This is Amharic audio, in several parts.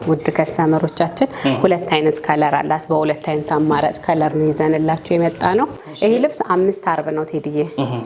ውድ ከስተመሮቻችን ሁለት አይነት ከለር አላት በሁለት አይነት አማራጭ ከለር ነው ይዘንላችሁ የመጣ ነው ይሄ ልብስ 5 አርብ ነው ቴዲዬ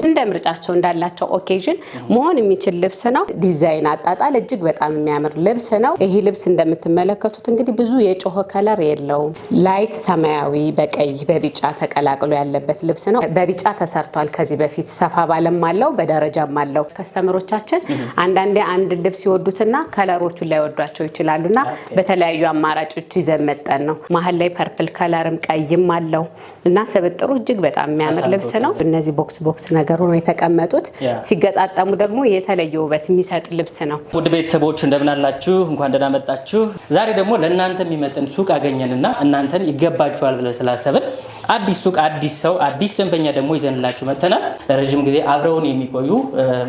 እንደ ምርጫቸው እንዳላቸው ኦኬዥን መሆን የሚችል ልብስ ነው ዲዛይን አጣጣል እጅግ በጣም የሚያምር ልብስ ነው ይሄ ልብስ እንደምትመለከቱት እንግዲህ ብዙ የጮኸ ከለር የለውም ላይት ሰማያዊ በቀይ በቢጫ ተቀላቅሎ ያለበት ልብስ ነው በቢጫ ተሰርቷል ከዚህ በፊት ሰፋ ባለም አለው በደረጃም አለው ከስተመሮቻችን አንዳንዴ አንድ ልብስ ይወዱትና ከለሮቹን ላይ ወዷቸው ይችላሉና በተለያዩ አማራጮች ይዘን መጣን ነው መሃል ላይ ፐርፕል ከለርም ቀይም አለው እና ሰብጥሩ እጅግ በጣም የሚያምር ልብስ ነው እነዚህ ቦክስ ነገር ሆኖ የተቀመጡት ሲገጣጣሙ ደግሞ የተለየ ውበት የሚሰጥ ልብስ ነው ውድ ቤተሰቦች እንደምን አላችሁ እንኳን ደህና መጣችሁ ዛሬ ደግሞ ለእናንተ የሚመጥን ሱቅ አገኘንና እናንተን ይገባችኋል ብለን ስላሰብን አዲስ ሱቅ አዲስ ሰው አዲስ ደንበኛ ደግሞ ይዘንላችሁ መተናል ለረጅም ጊዜ አብረውን የሚቆዩ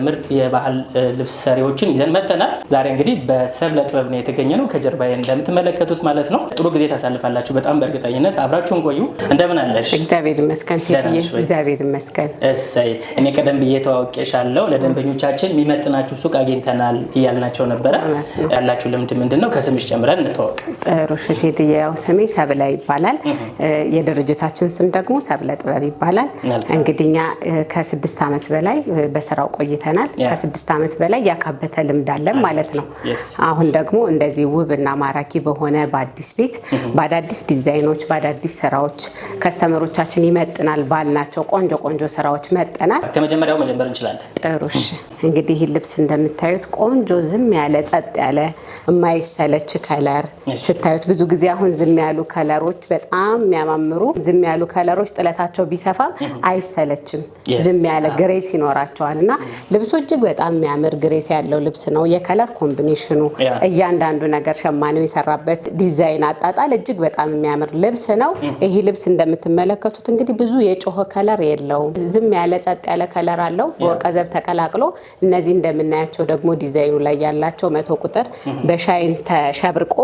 ምርጥ የባህል ልብስ ሰሪዎችን ይዘን መተናል ዛሬ እንግዲህ በሰብለ ጥበብ ነው የተገኘነው ከጀርባዬ እንደምትመለከቱት ማለት ነው ጥሩ ጊዜ ታሳልፋላችሁ በጣም በእርግጠኝነት አብራችሁን ቆዩ እንደምን አለሽ እግዚአብሔር ይመስገን እግዚአብሔር ይመስገን እሰይ እኔ ቀደም ብዬ ተዋውቄሻለሁ ለደንበኞቻችን የሚመጥናችሁ ሱቅ አግኝተናል እያልናቸው ነበረ ያላችሁ ልምድ ምንድነው ከስምሽ ጀምረን እንተዋወቅ ጥሩ ሽቴ ያው ስሜ ሰብለ ይባላል የድርጅታችን ስም ደግሞ ሰብለ ጥበብ ይባላል እንግዲህኛ ከ6 አመት በላይ በስራው ቆይተናል ከ6 አመት በላይ ያካበተ ልምድ አለን ማለት ነው አሁን ደግሞ እንደዚህ ውብና ማራኪ በሆነ በአዲስ ቤት በአዳዲስ ዲዛይኖች በአዳዲስ ስራዎች ከስተመሮቻችን ይመጥናል ባልናቸው ቆንጆ ስራዎች መጥተናል ከመጀመሪያው መጀመር እንችላለን ጥሩሽ እንግዲህ ይህ ልብስ እንደምታዩት ቆንጆ ዝም ያለ ጸጥ ያለ የማይሰለች ከለር ስታዩት ብዙ ጊዜ አሁን ዝም ያሉ ከለሮች በጣም የሚያማምሩ ዝም ያሉ ከለሮች ጥለታቸው ቢሰፋ አይሰለችም ዝም ያለ ግሬስ ይኖራቸዋልና ልብሱ እጅግ በጣም የሚያምር ግሬስ ያለው ልብስ ነው የከለር ኮምቢኔሽኑ እያንዳንዱ ነገር ሸማኔው የሰራበት ዲዛይን አጣጣል እጅግ በጣም የሚያምር ልብስ ነው ይሄ ልብስ እንደምትመለከቱት እንግዲህ ብዙ የጮኸ ከለር የለውም ዝም ያለ ጸጥ ያለ ከለር አለው በወርቀ ዘብ ተቀላቅሎ እነዚህ እንደምናያቸው ደግሞ ዲዛይኑ ላይ ያላቸው 100 ቁጥር በሻይን ተሸብርቆ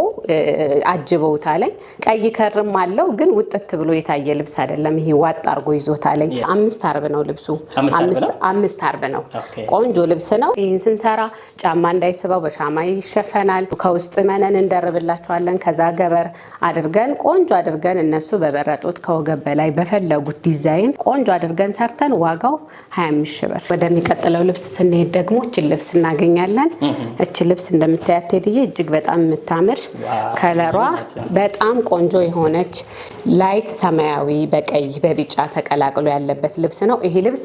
አጅበውታል ቀይ ከርም አለው ግን ውጥት ብሎ የታየ ልብስ አይደለም ይሄ ዋጥ አርጎ ይዞታል 5 አርብ ነው ልብሱ 5 አርብ ነው ቆንጆ ልብስ ነው ይሄን ስንሰራ ጫማ እንዳይስበው በሻማ ይሸፈናል ከውስጥ መነን እንደርብላቸዋለን ከዛ ገበር አድርገን ቆንጆ አድርገን እነሱ በበረጡት ከወገብ በላይ በፈለጉት ዲዛይን ቆንጆ አድርገን ሰርተን ዋጋው 25 ሺህ ብር ወደሚቀጥለው ልብስ ስንሄድ ደግሞ እቺ ልብስ እናገኛለን እቺ ልብስ እንደምታያት ቴዲዬ እጅግ በጣም የምታምር ከለሯ በጣም ቆንጆ የሆነች ላይት ሰማያዊ በቀይ በቢጫ ተቀላቅሎ ያለበት ልብስ ነው ይሄ ልብስ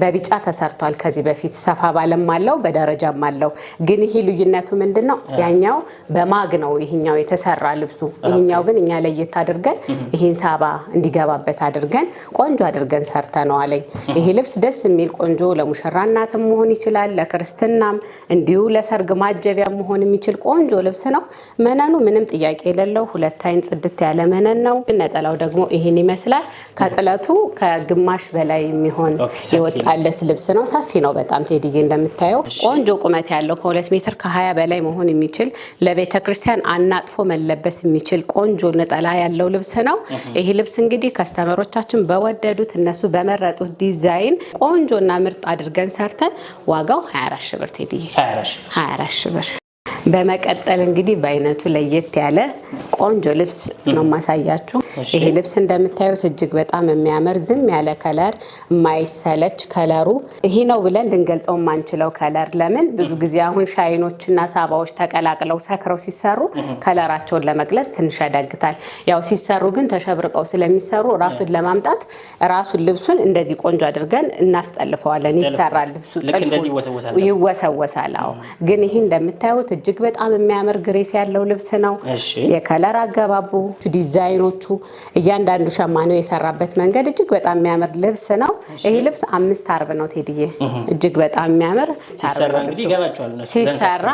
በቢጫ ተሰርቷል ከዚህ በፊት ሰፋ ባለም አለው በደረጃም አለው ግን ይሄ ልዩነቱ ምንድነው ያኛው በማግ ነው ይሄኛው የተሰራ ልብሱ ይሄኛው ግን እኛ ለየት አድርገን ይሄን ሳባ እንዲገባበት አድርገን ቆንጆ አድርገን ሰርተነው አለኝ ይሄ ልብስ ደስ የሚል ቆንጆ ለሙሽራናትም መሆን ይችላል ለክርስትናም እንዲሁ ለሰርግ ማጀቢያ መሆን የሚችል ቆንጆ ልብስ ነው መነኑ ምንም ጥያቄ የሌለው ሁለት አይን ጽድት ያለ መነን ነው ነጠላው ደግሞ ይሄን ይመስላል ከጥለቱ ከግማሽ በላይ የሚሆን የወጣለት ልብስ ነው ሰፊ ነው በጣም ቴዲዬ እንደምታየው ቆንጆ ቁመት ያለው ከ2 ሜትር ከ20 በላይ መሆን የሚችል ለቤተክርስቲያን አናጥፎ መለበስ የሚችል ቆንጆ ነጠላ ያለው ልብስ ነው ይሄ ልብስ እንግዲህ ከስተመሮቻችን በወደዱት እነሱ በመረጡት ዲዛይን ቆንጆና ምርጥ አድርገን ሰርተን ዋጋው 24 ሺህ ብር ቴዲዬ 24 ሺህ ብር በመቀጠል እንግዲህ በአይነቱ ለየት ያለ ቆንጆ ልብስ ነው ማሳያችሁ ይሄ ልብስ እንደምታዩት እጅግ በጣም የሚያምር ዝም ያለ ከለር ማይሰለች ከለሩ ይሄ ነው ብለን ልንገልጸው ማንችለው ከለር ለምን ብዙ ጊዜ አሁን ሻይኖችና ሳባዎች ተቀላቅለው ሰክረው ሲሰሩ ከለራቸውን ለመግለጽ ትንሽ ያዳግታል ያው ሲሰሩ ግን ተሸብርቀው ስለሚሰሩ ራሱን ለማምጣት ራሱን ልብሱን እንደዚህ ቆንጆ አድርገን እናስጠልፈዋለን ይሰራል ልብሱ ይወሰወሳል ግን ይሄ እንደምታዩት እጅግ በጣም የሚያምር ግሬስ ያለው ልብስ ነው የከለር አገባቡ ዲዛይኖቹ እያንዳንዱ ሸማኔው የሰራበት መንገድ እጅግ በጣም የሚያምር ልብስ ነው ይሄ ልብስ 5 አርብ ነው ቴዲዬ እጅግ በጣም የሚያምር ሲሰራ እንግዲህ ይገባቸዋል ሲሰራ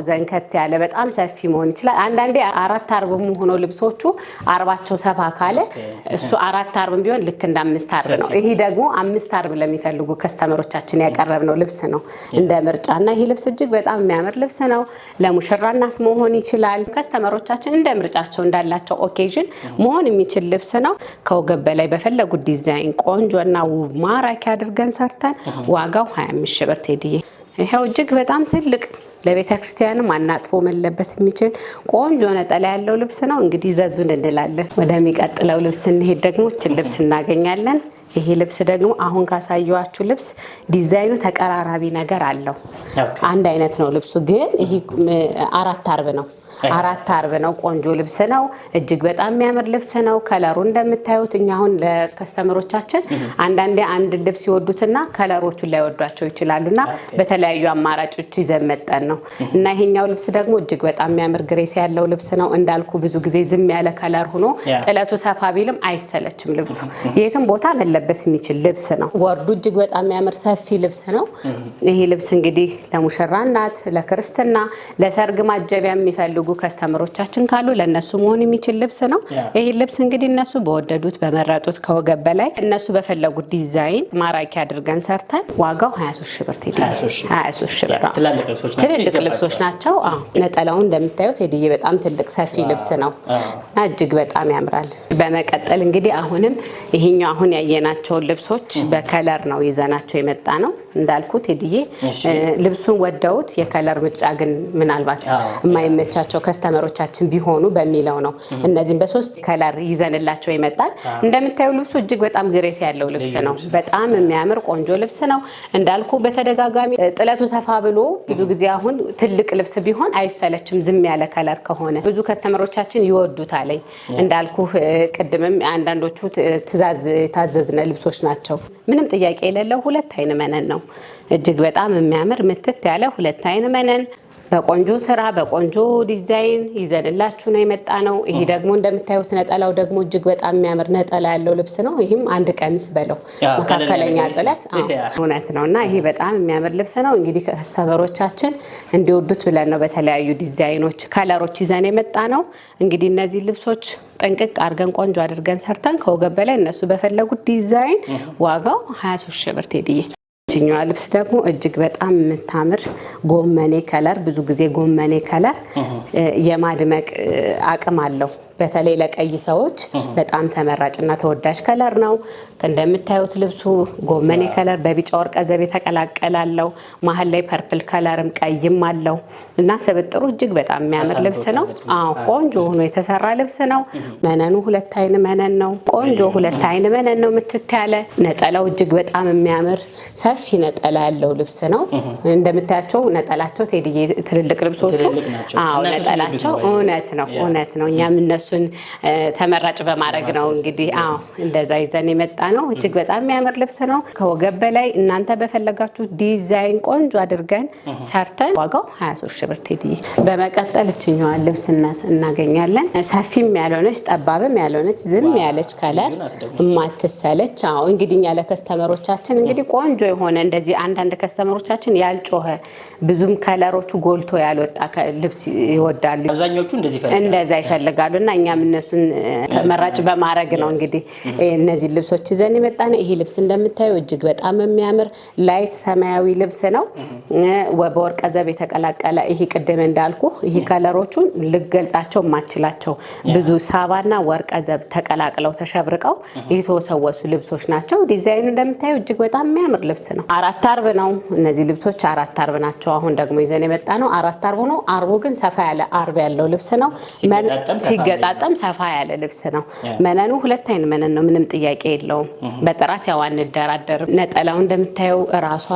ዘንከት ያለ በጣም ሰፊ መሆን ይችላል አንዳንዴ 4 አርብ ሆኖ ልብሶቹ አርባቸው ሰፋ ካለ እሱ 4 አርብ ቢሆን ልክ እንደ 5 አርብ ነው ይሄ ደግሞ 5 አርብ ለሚፈልጉ ከስተመሮቻችን ያቀረብነው ልብስ ነው እንደ ምርጫና ይሄ ልብስ እጅግ በጣም የሚያምር ልብስ ነው ለሙሽራናት መሆን ይችላል ከስተመሮቻችን እንደ ምርጫቸው እንዳላቸው ኦኬዥን መሆን የሚችል ልብስ ነው ከወገብ በላይ በፈለጉት ዲዛይን ቆንጆና ውብ ማራኪ አድርገን ሰርተን ዋጋው 25 ሺህ ብር ቴዲዬ ይሄው እጅግ በጣም ትልቅ ለቤተ ክርስቲያንም አናጥፎ መለበስ የሚችል ቆንጆ ነጠላ ያለው ልብስ ነው። እንግዲህ ዘዙን እንላለን። ወደሚቀጥለው ልብስ እንሄድ። ደግሞ እችን ልብስ እናገኛለን። ይሄ ልብስ ደግሞ አሁን ካሳየዋችሁ ልብስ ዲዛይኑ ተቀራራቢ ነገር አለው። አንድ አይነት ነው ልብሱ፣ ግን ይሄ 4 አርብ ነው። 4 አርብ ነው። ቆንጆ ልብስ ነው። እጅግ በጣም የሚያምር ልብስ ነው። ከለሩ እንደምታዩት እኛ አሁን ለከስተመሮቻችን አንዳንዴ አንድ ልብስ ይወዱትና ከለሮቹን ላይወዷቸው ይችላሉና በተለያዩ አማራጮች ይዘን መጠን ነው እና ይሄኛው ልብስ ደግሞ እጅግ በጣም የሚያምር ግሬስ ያለው ልብስ ነው። እንዳልኩ ብዙ ጊዜ ዝም ያለ ከለር ሆኖ ጥለቱ ሰፋ ቢልም አይሰለችም ልብሱ። የትም ቦታ መለበስ የሚችል ልብስ ነው። ወርዱ እጅግ በጣም የሚያምር ሰፊ ልብስ ነው። ይሄ ልብስ እንግዲህ ለሙሽራ እናት፣ ለክርስትና፣ ለሰርግ ማጀቢያ የሚፈልጉ ከስተመሮቻችን ካሉ ለነሱ መሆን የሚችል ልብስ ነው። ይሄ ልብስ እንግዲህ እነሱ በወደዱት በመረጡት ከወገብ በላይ እነሱ በፈለጉት ዲዛይን ማራኪ አድርገን ሰርተን ዋጋው 23 ሺህ ብር ቴዲ 23 ሺህ ብር። ትልልቅ ልብሶች ናቸው። ነጠላውን እንደምታዩት ቴዲዬ በጣም ትልቅ ሰፊ ልብስ ነው እና እጅግ በጣም ያምራል። በመቀጠል እንግዲህ አሁንም ይሄኛው አሁን ያየናቸውን ልብሶች በከለር ነው ይዘናቸው የመጣ ነው። እንዳልኩ ቴዲዬ ልብሱን ወደውት የከለር ምርጫ ግን ምናልባት የማይመቻቸው ከስተመሮቻችን ቢሆኑ በሚለው ነው እነዚህም በ3 ከለር ይዘንላቸው ይመጣል። እንደምታዩ ልብሱ እጅግ በጣም ግሬስ ያለው ልብስ ነው። በጣም የሚያምር ቆንጆ ልብስ ነው። እንዳልኩ በተደጋጋሚ ጥለቱ ሰፋ ብሎ ብዙ ጊዜ አሁን ትልቅ ልብስ ቢሆን አይሰለችም። ዝም ያለ ከለር ከሆነ ብዙ ከስተመሮቻችን ይወዱታል። እንዳልኩ ቅድምም አንዳንዶቹ ትእዛዝ የታዘዝነ ልብሶች ናቸው። ምንም ጥያቄ የሌለው 2 አይን መነን ነው። እጅግ በጣም የሚያምር ምትት ያለ 2 አይን መነን በቆንጆ ስራ በቆንጆ ዲዛይን ይዘንላችሁ ነው የመጣ ነው። ይሄ ደግሞ እንደምታዩት ነጠላው ደግሞ እጅግ በጣም የሚያምር ነጠላ ያለው ልብስ ነው። ይህም አንድ ቀሚስ በለው መካከለኛ ጥለት እውነት ነው እና ይሄ በጣም የሚያምር ልብስ ነው። እንግዲህ ከስተመሮቻችን እንዲወዱት ብለን ነው በተለያዩ ዲዛይኖች ከለሮች ይዘን የመጣ ነው። እንግዲህ እነዚህ ልብሶች ጥንቅቅ አድርገን ቆንጆ አድርገን ሰርተን ከወገብ በላይ እነሱ በፈለጉት ዲዛይን ዋጋው 23 ሺህ ብር ቴዲዬ። ይችኛዋ ልብስ ደግሞ እጅግ በጣም የምታምር ጎመኔ ከለር፣ ብዙ ጊዜ ጎመኔ ከለር የማድመቅ አቅም አለው። በተለይ ለቀይ ሰዎች በጣም ተመራጭና ተወዳጅ ከለር ነው። እንደምታዩት ልብሱ ጎመኔ ከለር በቢጫ ወርቀ ዘብ የተቀላቀላለው መሀል ላይ ፐርፕል ከለርም ቀይም አለው እና ስብጥሩ እጅግ በጣም የሚያምር ልብስ ነው። ቆንጆ ሆኖ የተሰራ ልብስ ነው። መነኑ 2 አይን መነን ነው። ቆንጆ 2 አይን መነን ነው። ምትታለ ነጠላው እጅግ በጣም የሚያምር ሰፊ ነጠላ ያለው ልብስ ነው። እንደምታያቸው ነጠላቸው ቴዲዬ ትልልቅ ልብሶቹ ነጠላቸው እውነት ነው። እኛም እነሱን ተመራጭ በማድረግ ነው እንግዲህ እንደዛ ይዘን የመጣ ነው። እጅግ በጣም የሚያምር ልብስ ነው። ከወገብ በላይ እናንተ በፈለጋችሁ ዲዛይን ቆንጆ አድርገን ሰርተን ዋጋው 23 ሺህ ብር ቴዲዬ። በመቀጠል እችኛዋን ልብስ እናገኛለን። ሰፊም ያልሆነች ጠባብም ያልሆነች ዝም ያለች ከለር የማትሰለች እንግዲህ እኛ ለከስተመሮቻችን እንግዲህ ቆንጆ የሆነ እንደዚህ አንዳንድ ከስተመሮቻችን ያልጮኸ ብዙም ከለሮቹ ጎልቶ ያልወጣ ልብስ ይወዳሉ። አብዛኞቹ እንደዛ ይፈልጋሉ እና እኛም እነሱን ተመራጭ በማድረግ ነው እንግዲህ እነዚህ ልብሶች ይዘን የመጣነው። ይሄ ልብስ እንደምታዩ እጅግ በጣም የሚያምር ላይት ሰማያዊ ልብስ ነው። በወርቀ ዘብ የተቀላቀለ ይሄ ቅድም እንዳልኩ ይሄ ከለሮቹን ልገልጻቸው ማችላቸው ብዙ ሳባና ወርቀ ዘብ ተቀላቅለው ተሸብርቀው የተወሰወሱ ልብሶች ናቸው። ዲዛይኑ እንደምታዩ እጅግ በጣም የሚያምር ልብስ ነው። 4 አርብ ነው። እነዚህ ልብሶች 4 አርብ ናቸው። አሁን ደግሞ ይዘን የመጣነው 4 አርብ ነው። አርቡ ግን ሰፋ ያለ አርብ ያለው ልብስ ነው። ሲገጣጠም ሰፋ ያለ ልብስ ነው። መነኑ 2 አይን መነን ነው። ምንም ጥያቄ የለውም። በጥራት ያው አንደራደርም። ነጠላው እንደምታየው ራሷ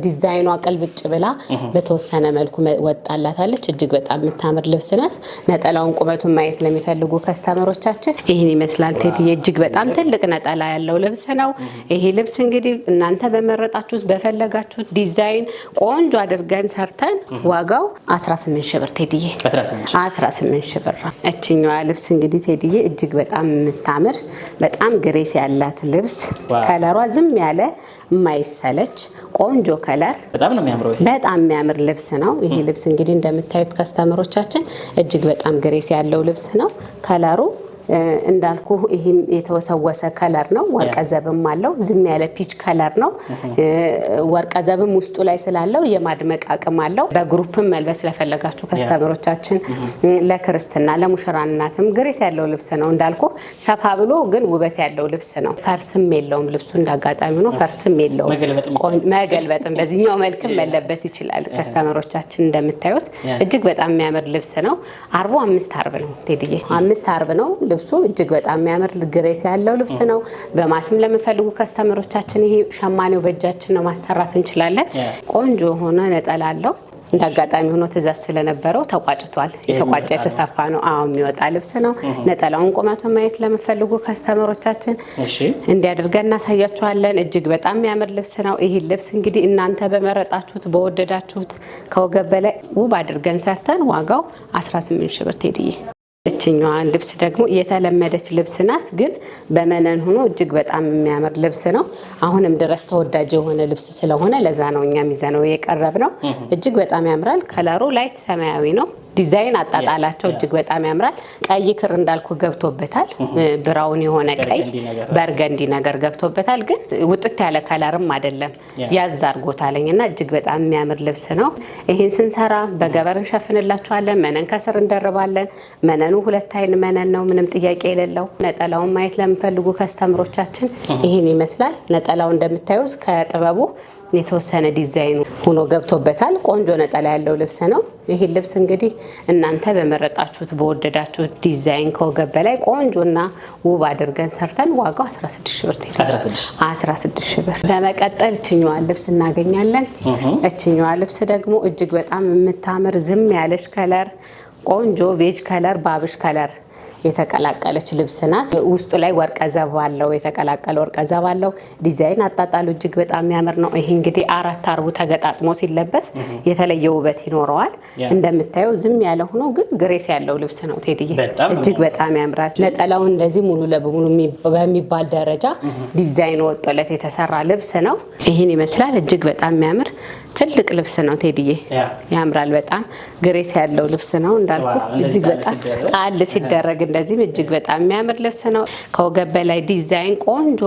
ዲዛይኗ ቅልብጭ ብላ በተወሰነ መልኩ ወጣላታለች። እጅግ በጣም የምታምር ልብስ ናት። ነጠላውን ቁመቱን ማየት ለሚፈልጉ ከስተመሮቻችን ይህን ይመስላል ቴዲዬ። እጅግ በጣም ትልቅ ነጠላ ያለው ልብስ ነው። ይሄ ልብስ እንግዲህ እናንተ በመረጣችሁት በፈለጋችሁት ዲዛይን ቆንጆ አድርገን ሰርተን ዋጋው 18 ሺህ ብር ቴዲዬ። 18 ሺህ ብር። እችኛዋ ልብስ እንግዲህ ቴዲዬ እጅግ በጣም የምታምር በጣም ግሬስ ያላት ልብስ ከለሯ ዝም ያለ የማይሰለች ቆንጆ ከለር በጣም የሚያምር ልብስ ነው። ይሄ ልብስ እንግዲህ እንደምታዩት ከስተመሮቻችን እጅግ በጣም ግሬስ ያለው ልብስ ነው። ከለሩ እንዳልኩ ይሄም የተወሰወሰ ከለር ነው። ወርቀ ዘብም አለው። ዝም ያለ ፒች ከለር ነው። ወርቀ ዘብም ውስጡ ላይ ስላለው የማድመቅ አቅም አለው። በግሩፕም መልበስ ለፈለጋችሁ ከስተመሮቻችን ለክርስትና ለሙሽራናትም ግሬስ ያለው ልብስ ነው። እንዳልኩ ሰፋ ብሎ ግን ውበት ያለው ልብስ ነው። ፈርስም የለውም ልብሱ እንዳጋጣሚ ነው። ፈርስም የለውም። መገልበጥም በዚህኛው መልክም መለበስ ይችላል። ከስተመሮቻችን እንደምታዩት እጅግ በጣም የሚያምር ልብስ ነው። አርቡ 5 አርብ ነው ቴዲዬ 5 አርብ ነው ልብሱ። እጅግ በጣም የሚያምር ግሬስ ያለው ልብስ ነው። በማስም ለምፈልጉ ከስተመሮቻችን ይሄ ሸማኔው በእጃችን ነው ማሰራት እንችላለን። ቆንጆ ሆነ ነጠላ አለው። እንዳጋጣሚ ሆኖ ትእዛዝ ስለነበረው ተቋጭቷል። የተቋጨ የተሰፋ ነው። የሚወጣ ልብስ ነው። ነጠላውን ቁመቱን ማየት ለምፈልጉ ከስተመሮቻችን እንዲያደርገን እናሳያችኋለን። እጅግ በጣም የሚያምር ልብስ ነው። ይህ ልብስ እንግዲህ እናንተ በመረጣችሁት በወደዳችሁት ከወገብ በላይ ውብ አድርገን ሰርተን ዋጋው 18 ሺህ ብር ቴዲዬ። እችኛዋ ልብስ ደግሞ የተለመደች ልብስ ናት፣ ግን በመነን ሆኖ እጅግ በጣም የሚያምር ልብስ ነው። አሁንም ድረስ ተወዳጅ የሆነ ልብስ ስለሆነ ለዛ ነው እኛም ይዘነው የቀረብ ነው። እጅግ በጣም ያምራል። ከለሩ ላይት ሰማያዊ ነው። ዲዛይን አጣጣላቸው እጅግ በጣም ያምራል። ቀይ ክር እንዳልኩ ገብቶበታል። ብራውን የሆነ ቀይ በርገንዲ ነገር ገብቶበታል። ግን ውጥት ያለ ከለርም አይደለም፣ ያዝ አድርጎታልና እጅግ በጣም የሚያምር ልብስ ነው። ይሄን ስንሰራ በገበር እንሸፍንላችኋለን። መነን ከስር እንደርባለን። መነኑ 2 አይን መነን ነው፣ ምንም ጥያቄ የሌለው። ነጠላውን ማየት ለምፈልጉ ከስተምሮቻችን ይሄን ይመስላል። ነጠላው እንደምታዩት ከጥበቡ የተወሰነ ዲዛይኑ ሆኖ ገብቶበታል። ቆንጆ ነጠላ ያለው ልብስ ነው። ይሄ ልብስ እንግዲህ እናንተ በመረጣችሁት በወደዳችሁት ዲዛይን ከወገብ በላይ ቆንጆና ውብ አድርገን ሰርተን ዋጋው 16 ሺህ ብር ተይዟል። 16 ሺህ ብር። በመቀጠል እችኛዋ ልብስ እናገኛለን። እችኛዋ ልብስ ደግሞ እጅግ በጣም የምታምር ዝም ያለች ከለር ቆንጆ ቬጅ ከለር ባብሽ ከለር የተቀላቀለች ልብስ ናት። ውስጡ ላይ ወርቀ ዘብ አለው፣ የተቀላቀለ ወርቀ ዘብ አለው። ዲዛይን አጣጣሉ እጅግ በጣም የሚያምር ነው። ይሄ እንግዲህ 4 አርቡ ተገጣጥሞ ሲለበስ የተለየ ውበት ይኖረዋል። እንደምታየው ዝም ያለ ሆኖ ግን ግሬስ ያለው ልብስ ነው ቴዲዬ። እጅግ በጣም ያምራል። ነጠላው እንደዚህ ሙሉ ለሙሉ በሚባል ደረጃ ዲዛይን ወጥቶለት የተሰራ ልብስ ነው። ይሄን ይመስላል። እጅግ በጣም የሚያምር ትልቅ ልብስ ነው ቴዲዬ። ያምራል በጣም ግሬስ ያለው ልብስ ነው። እንዳልኩ እጅግ በጣም ጣል ሲደረግ እንደዚህም እጅግ በጣም የሚያምር ልብስ ነው። ከወገብ በላይ ዲዛይን ቆንጆ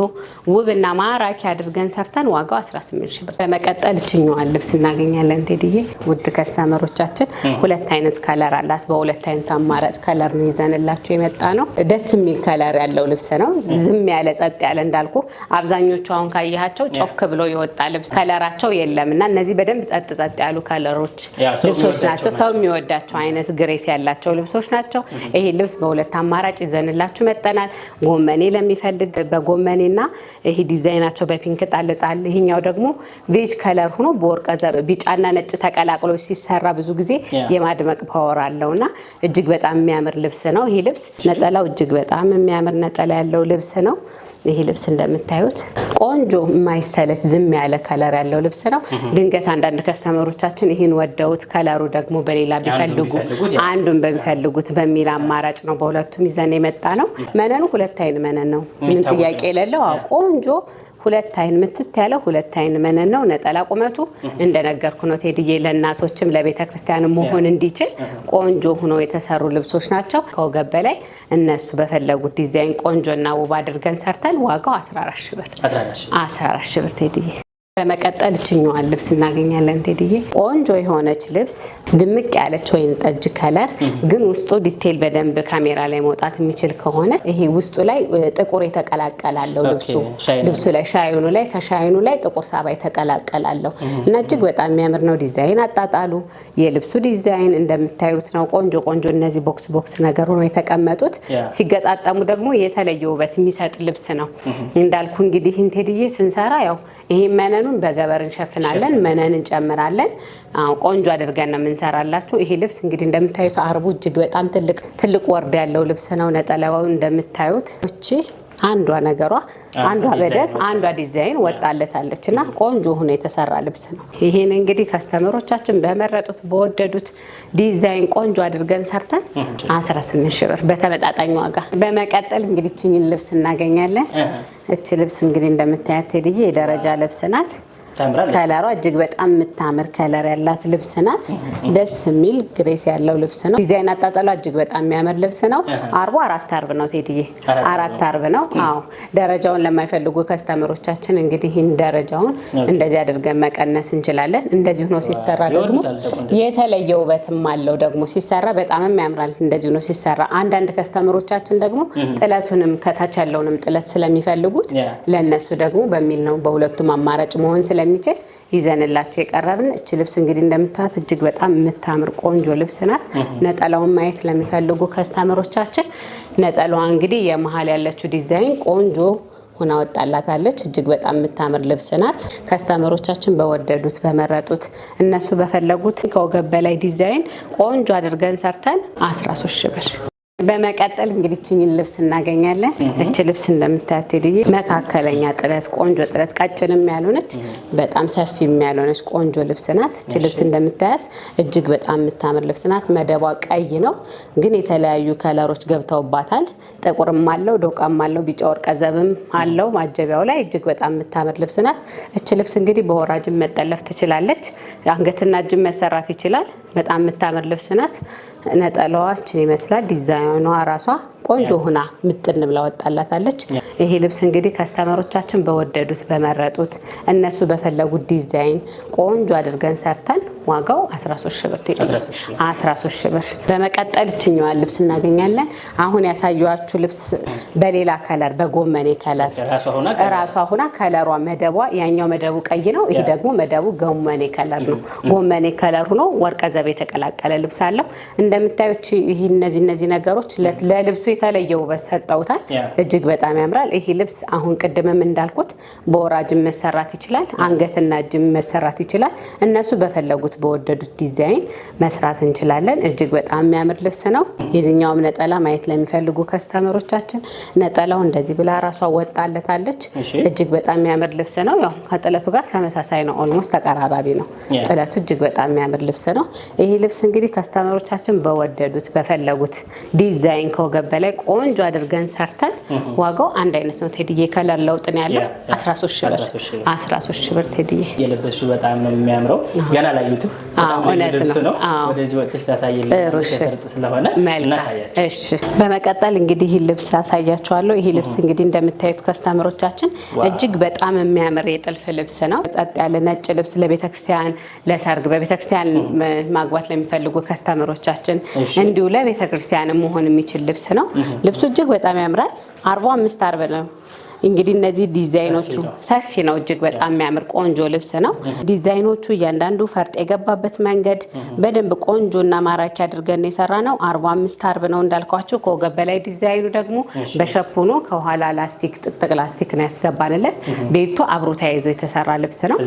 ውብና ማራኪ አድርገን ሰርተን ዋጋው 18 ሺህ ብር። በመቀጠል እችኛዋን ልብስ እናገኛለን ቴዲዬ። ውድ ከስተመሮቻችን 2 አይነት ከለር አላት። በ2 አይነት አማራጭ ከለር ነው ይዘንላችሁ የመጣ ነው። ደስ የሚል ከለር ያለው ልብስ ነው። ዝም ያለ ጸጥ ያለ እንዳልኩ አብዛኞቹ አሁን ካያቸው ጮክ ብሎ የወጣ ልብስ ከለራቸው የለምና እነዚህ በደንብ ጸጥ ያሉ ከለሮች ልብሶች ናቸው። ሰው የሚወዳቸው አይነት ግሬስ ያላቸው ልብሶች ናቸው። ይሄ ልብስ በ2 አማራጭ ይዘንላችሁ መጠናል። ጎመኔ ለሚፈልግ በጎመኔና ይሄ ዲዛይናቸው በፒንክ ጣልጣል። ይሄኛው ደግሞ ቬጅ ከለር ሆኖ በወርቀ ዘብ ቢጫና ነጭ ተቀላቅሎ ሲሰራ ብዙ ጊዜ የማድመቅ ፓወር አለውና እጅግ በጣም የሚያምር ልብስ ነው። ይሄ ልብስ ነጠላው እጅግ በጣም የሚያምር ነጠላ ያለው ልብስ ነው። ይሄ ልብስ እንደምታዩት ቆንጆ የማይሰለች ዝም ያለ ከለር ያለው ልብስ ነው። ድንገት አንዳንድ ከስተመሮቻችን ይህን ወደውት ከለሩ ደግሞ በሌላ ቢፈልጉ አንዱን በሚፈልጉት በሚል አማራጭ ነው በሁለቱም ይዘን የመጣ ነው። መነኑ 2 አይን መነን ነው፣ ምንም ጥያቄ የሌለው ቆንጆ 2 አይን ምትት ያለው 2 አይን መነን ነው። ነጠላ ቁመቱ እንደነገርኩ ነው ቴዲዬ። ለእናቶችም ለቤተ ክርስቲያን መሆን እንዲችል ቆንጆ ሆኖ የተሰሩ ልብሶች ናቸው። ከወገብ በላይ እነሱ በፈለጉት ዲዛይን ቆንጆና ውብ አድርገን ሰርተን ዋጋው 14 ሺህ ብር 14 ሺህ ብር ቴዲዬ። በመቀጠል እችኛዋን ልብስ እናገኛለን ቴዲዬ። ቆንጆ የሆነች ልብስ ድምቅ ያለች ወይን ጠጅ ከለር ግን ውስጡ ዲቴል በደንብ ካሜራ ላይ መውጣት የሚችል ከሆነ ይሄ ውስጡ ላይ ጥቁር የተቀላቀላለው ልብሱ ላይ ሻይኑ ላይ ከሻይኑ ላይ ጥቁር ሳባ የተቀላቀላለው እና እጅግ በጣም የሚያምር ነው። ዲዛይን አጣጣሉ የልብሱ ዲዛይን እንደምታዩት ነው። ቆንጆ እነዚህ ቦክስ ነገር ሆኖ የተቀመጡት ሲገጣጠሙ ደግሞ የተለየ ውበት የሚሰጥ ልብስ ነው። እንዳልኩ እንግዲህ ቴዲዬ ስንሰራ ያው ይሄ መነኑን በገበር እንሸፍናለን፣ መነን እንጨምራለን። ቆንጆ አድርገን ነው የምንሰራላችሁ። ይሄ ልብስ እንግዲህ እንደምታዩት አርቡ እጅግ በጣም ትልቅ ወርድ ያለው ልብስ ነው። ነጠላው እንደምታዩት እቺ አንዷ ነገሯ አንዷ በደፍ አንዷ ዲዛይን ወጣለታለች እና ቆንጆ ሆኖ የተሰራ ልብስ ነው። ይሄን እንግዲህ ከስተመሮቻችን በመረጡት በወደዱት ዲዛይን ቆንጆ አድርገን ሰርተን 18 ሺህ ብር በተመጣጣኝ ዋጋ። በመቀጠል እንግዲህ እቺን ልብስ እናገኛለን። እቺ ልብስ እንግዲህ እንደምታያት ቴዲዬ የደረጃ ልብስ ናት። ከለሯ እጅግ በጣም የምታምር ከለር ያላት ልብስ ናት። ደስ የሚል ግሬስ ያለው ልብስ ነው። ዲዛይን አጣጣሏ እጅግ በጣም የሚያምር ልብስ ነው። አርቡ 4 አርብ ነው ቴዲዬ፣ 4 አርብ ነው። አዎ ደረጃውን ለማይፈልጉ ከስተመሮቻችን እንግዲህ ይህን ደረጃውን እንደዚህ አድርገን መቀነስ እንችላለን። እንደዚህ ሆኖ ሲሰራ ደግሞ የተለየ ውበትም አለው። ደግሞ ሲሰራ በጣም ያምራል። እንደዚህ ሆኖ ሲሰራ አንዳንድ ከስተመሮቻችን ደግሞ ጥለቱንም ከታች ያለውንም ጥለት ስለሚፈልጉት ለነሱ ደግሞ በሚል ነው በሁለቱም አማራጭ መሆን ስለሚችል ይዘንላችሁ የቀረብን። እቺ ልብስ እንግዲህ እንደምታዩት እጅግ በጣም የምታምር ቆንጆ ልብስ ናት። ነጠላውን ማየት ለሚፈልጉ ከስተመሮቻችን ነጠላዋ እንግዲህ የመሃል ያለችው ዲዛይን ቆንጆ ሆና ወጣላታለች። እጅግ በጣም የምታምር ልብስ ናት። ከስተመሮቻችን በወደዱት በመረጡት እነሱ በፈለጉት ከወገብ በላይ ዲዛይን ቆንጆ አድርገን ሰርተን 13 ሺህ ብር። በመቀጠል እንግዲህ እቺን ልብስ እናገኛለን። እቺ ልብስ እንደምታዩት ቴዲዬ መካከለኛ ጥለት ቆንጆ ጥለት ቀጭንም ያልሆነች በጣም ሰፊም ያልሆነች ቆንጆ ልብስ ናት። እቺ ልብስ እንደምታዩት እጅግ በጣም የምታምር ልብስ ናት። መደቧ ቀይ ነው፣ ግን የተለያዩ ከለሮች ገብተውባታል። ጥቁርም አለው፣ ዶቃም አለው፣ ቢጫ ወርቀ ዘብም አለው ማጀቢያው ላይ። እጅግ በጣም የምታምር ልብስ ናት። እቺ ልብስ እንግዲህ በወራጅም መጠለፍ ትችላለች፣ አንገትና እጅም መሰራት ይችላል። በጣም የምታምር ልብስ ናት። ነጠላዋችን ይመስላል። ዲዛይኗ ራሷ ቆንጆ ሆና ምጥን ብላ ወጣላታለች። ይሄ ልብስ እንግዲህ ከስተመሮቻችን በወደዱት በመረጡት እነሱ በፈለጉት ዲዛይን ቆንጆ አድርገን ሰርተን ዋጋው 13 ሺህ ብር። 13 ሺህ ብር። በመቀጠል እችኛዋን ልብስ እናገኛለን። አሁን ያሳየኋችሁ ልብስ በሌላ ከለር በጎመኔ ከለር ራሷ ሆና ከለሯ መደቧ ያኛው መደቡ ቀይ ነው፣ ይሄ ደግሞ መደቡ ጎመኔ ከለር ነው። ጎመኔ ከለር ሆኖ ወርቀ ዘብ የተቀላቀለ ልብስ አለው። እንደምታዩት ይሄ እነዚህ ነገሮች ለልብሱ የተለየ ውበት ሰጠውታል። እጅግ በጣም ያምራል። ይሄ ልብስ አሁን ቅድምም እንዳልኩት በወራጅም መሰራት ይችላል፣ አንገትና እጅም መሰራት ይችላል። እነሱ በፈለጉት በወደዱት ዲዛይን መስራት እንችላለን። እጅግ በጣም የሚያምር ልብስ ነው። የዚህኛውም ነጠላ ማየት ለሚፈልጉ ከስተመሮቻችን ነጠላው እንደዚህ ብላ ራሷ ወጣለታለች። እጅግ በጣም የሚያምር ልብስ ነው። ያው ከጥለቱ ጋር ተመሳሳይ ነው፣ ኦልሞስት ተቀራራቢ ነው ጥለቱ። እጅግ በጣም የሚያምር ልብስ ነው። ይሄ ልብስ እንግዲህ ከስተመሮቻችን በወደዱት በፈለጉት ዲዛይን ከወገብ በላይ ቆንጆ አድርገን ሰርተን ዋጋው አንድ አይነት ነው ቴዲዬ። ከለር ለውጥ ነው ያለው። 13 ሺህ ብር። 13 ሺህ ብር ቴዲዬ። የለበሽው በጣም ነው የሚያምረው። ገና ላዩት ልብስ ነው። ወደዚህ ወጥተሽ ታሳይልኝ ሸርጥ ስለሆነ እናሳያችሁ። እሺ በመቀጠል እንግዲህ ይሄ ልብስ አሳያችኋለሁ። ይሄ ልብስ እንግዲህ እንደምታዩት ከስተመሮቻችን እጅግ በጣም የሚያምር የጥልፍ ልብስ ነው። ጸጥ ያለ ነጭ ልብስ ለቤተክርስቲያን ለሰርግ በቤተክርስቲያን ማግባት ለሚፈልጉ ከስተመሮቻችን እንዲሁ ለቤተክርስቲያን መሆን የሚችል ልብስ ነው። ልብሱ እጅግ በጣም ያምራል። 45 አርብ ነው። እንግዲህ እነዚህ ዲዛይኖቹ ሰፊ ነው። እጅግ በጣም የሚያምር ቆንጆ ልብስ ነው። ዲዛይኖቹ እያንዳንዱ ፈርጥ የገባበት መንገድ በደንብ ቆንጆና ማራኪ አድርገን የሰራ ነው። 45 አርብ ነው እንዳልኳችሁ። ከወገብ በላይ ዲዛይኑ ደግሞ በሸፑኖ ከኋላ ላስቲክ ጥቅጥቅ ላስቲክ ነው ያስገባንለት። ቤቱ አብሮ ተያይዞ የተሰራ ልብስ ነው።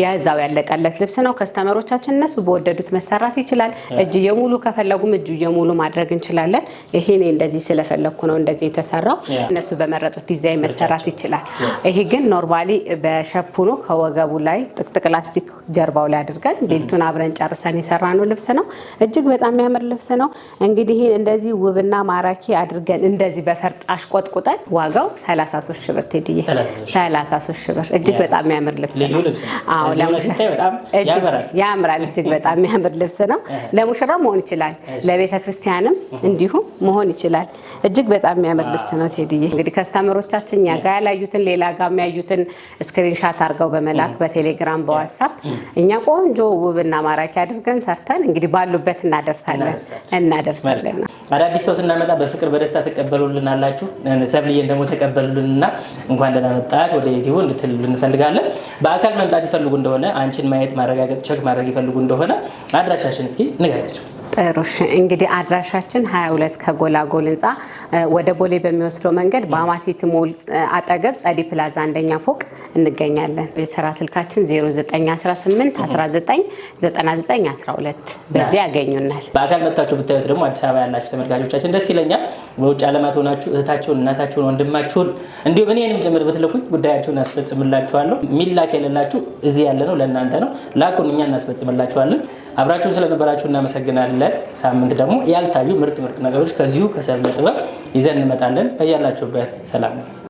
ያዛው ያለቀለት ልብስ ነው። ከስተመሮቻችን እነሱ በወደዱት መሰራት ይችላል። እጅዬ ሙሉ ከፈለጉም እጅዬ ሙሉ ማድረግ እንችላለን። ይሄ እኔ እንደዚህ ስለፈለኩ ነው እንደዚህ የተሰራው። እነሱ በመረጡት ዲዛይን መሰራት ይችላል። ይሄ ግን ኖርማሊ በሸፑኖ ከወገቡ ላይ ጥቅጥቅ ላስቲክ ጀርባው ላይ አድርገን ቤልቱን አብረን ጨርሰን የሰራነው ልብስ ነው። እጅግ በጣም የሚያምር ልብስ ነው። እንግዲህ እንደዚህ ውብና ማራኪ አድርገን እንደዚህ በፈርጥ አሽቆጥቁጠን ዋጋው 33 ሺህ ብር ቴዲዬ። 33 ሺህ ብር። እጅግ በጣም የሚያምር ልብስ ነው። አዎ ያምራል። እጅግ በጣም የሚያምር ልብስ ነው። ለሙሽራ መሆን ይችላል፣ ለቤተ ክርስቲያንም እንዲሁ መሆን ይችላል። እጅግ በጣም የሚያምር ልብስ ነው ቴዲዬ። እንግዲህ ከስተመሮቻችን እኛ ጋር ያላዩትን ሌላ ጋር የሚያዩትን ስክሪንሻት አድርገው በመላክ በቴሌግራም በዋትስአፕ እኛ ቆንጆ ውብና ማራኪ አድርገን ሰርተን እንግዲህ ባሉበት እናደርሳለን። አዳዲስ ሰው ስናመጣ በፍቅር በደስታ ተቀበሉልን አላችሁ። ሰብልዬን ደግሞ ተቀበሉልንና እንኳን ደህና መጣች ወደ ዩቲዩብ እንድትልሉ እንፈልጋለን። በአካል መምጣት ይፈልጉ እንደሆነ አንቺን ማየት ማረጋገጥ ቸክ ማድረግ ይፈልጉ እንደሆነ አድራሻችን እስኪ ንገራቸው። ጥሩሽ እንግዲህ አድራሻችን 22 ከጎላጎል ህንፃ ወደ ቦሌ በሚወስደው መንገድ በአማሲቲ ሞል አጠገብ ጸዲ ፕላዛ አንደኛ ፎቅ እንገኛለን። የስራ ስልካችን 0918199912 በዚህ ያገኙናል። በአካል መጣችሁ ብታዩት ደግሞ አዲስ አበባ ያላችሁ ተመልካቾቻችን ደስ ይለኛል። በውጭ ዓለማት ሆናችሁ እህታችሁን፣ እናታችሁን፣ ወንድማችሁን እንዲሁም እኔንም ጭምር ብትልኩኝ ጉዳያችሁን አስፈጽምላችኋለሁ። ሚላክ የሌላችሁ እዚህ ያለ ነው ለእናንተ ነው። ላኩን፣ እኛ እናስፈጽምላችኋለን። አብራችሁን ስለነበራችሁ እናመሰግናለን። ሳምንት ደግሞ ያልታዩ ምርጥ ነገሮች ከዚሁ ከሰብለ ጥበብ ይዘን እንመጣለን። በያላችሁበት ሰላም ነው።